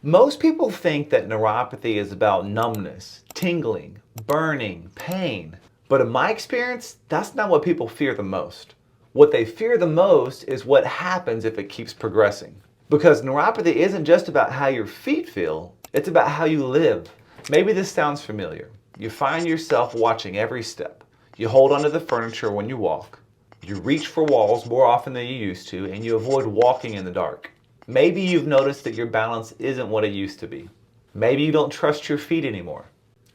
Most people think that neuropathy is about numbness, tingling, burning, pain. But in my experience, that's not what people fear the most. What they fear the most is what happens if it keeps progressing. Because neuropathy isn't just about how your feet feel, it's about how you live. Maybe this sounds familiar. You find yourself watching every step. You hold onto the furniture when you walk. You reach for walls more often than you used to, and you avoid walking in the dark. Maybe you've noticed that your balance isn't what it used to be. Maybe you don't trust your feet anymore.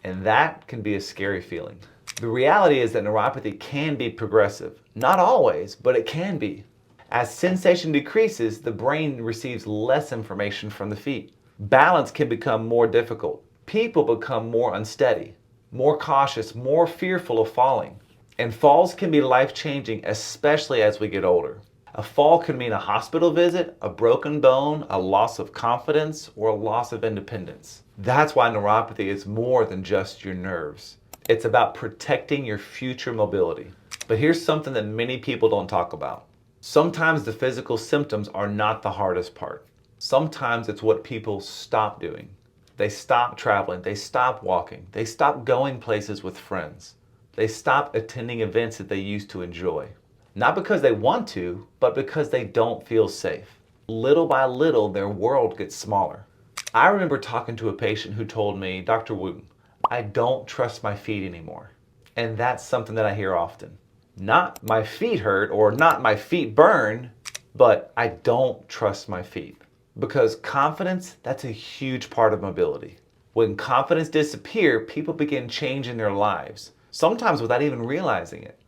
And that can be a scary feeling. The reality is that neuropathy can be progressive. Not always, but it can be. As sensation decreases, the brain receives less information from the feet. Balance can become more difficult. People become more unsteady, more cautious, more fearful of falling. And falls can be life-changing, especially as we get older. A fall can mean a hospital visit, a broken bone, a loss of confidence, or a loss of independence. That's why neuropathy is more than just your nerves. It's about protecting your future mobility. But here's something that many people don't talk about. Sometimes the physical symptoms are not the hardest part. Sometimes it's what people stop doing. They stop traveling, they stop walking, they stop going places with friends. They stop attending events that they used to enjoy. Not because they want to, but because they don't feel safe. Little by little, their world gets smaller. I remember talking to a patient who told me, Dr. Wootton, I don't trust my feet anymore. And that's something that I hear often. Not my feet hurt or not my feet burn, but I don't trust my feet. Because confidence, that's a huge part of mobility. When confidence disappears, people begin changing their lives, sometimes without even realizing it.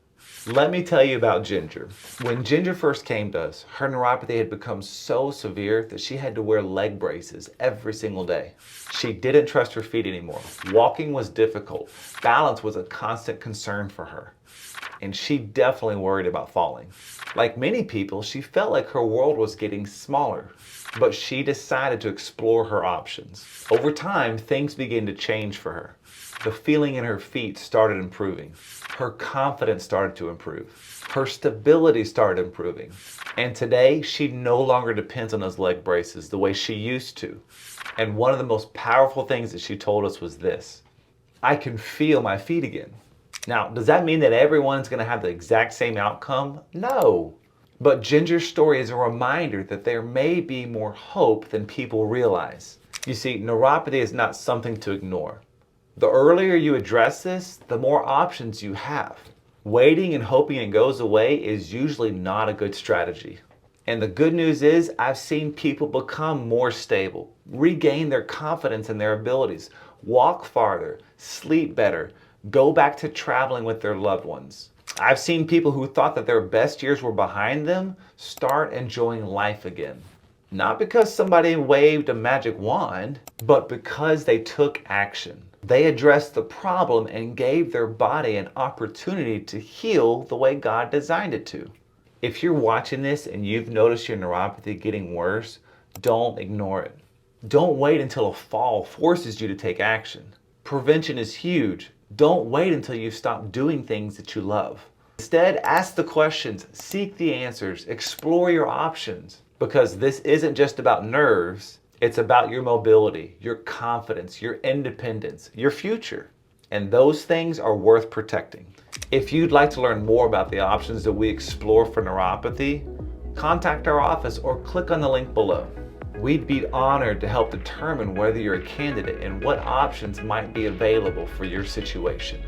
Let me tell you about Ginger. When Ginger first came to us, her neuropathy had become so severe that she had to wear leg braces every single day. She didn't trust her feet anymore. Walking was difficult. Balance was a constant concern for her. And she definitely worried about falling. Like many people, she felt like her world was getting smaller. But she decided to explore her options. Over time, things began to change for her. The feeling in her feet started improving. Her confidence started to improve. Her stability started improving. And today, she no longer depends on those leg braces the way she used to. And one of the most powerful things that she told us was this: I can feel my feet again. Now, does that mean that everyone's going to have the exact same outcome? No. But Ginger's story is a reminder that there may be more hope than people realize. You see, neuropathy is not something to ignore. The earlier you address this, the more options you have. Waiting and hoping it goes away is usually not a good strategy. And the good news is, I've seen people become more stable, regain their confidence in their abilities, walk farther, sleep better, go back to traveling with their loved ones. I've seen people who thought that their best years were behind them start enjoying life again. Not because somebody waved a magic wand, but because they took action. They addressed the problem and gave their body an opportunity to heal the way God designed it to. If you're watching this and you've noticed your neuropathy getting worse, don't ignore it. Don't wait until a fall forces you to take action. Prevention is huge. Don't wait until you stop doing things that you love. Instead, ask the questions, seek the answers, explore your options. Because this isn't just about nerves, it's about your mobility, your confidence, your independence, your future. And those things are worth protecting. If you'd like to learn more about the options that we explore for neuropathy, contact our office or click on the link below. We'd be honored to help determine whether you're a candidate and what options might be available for your situation.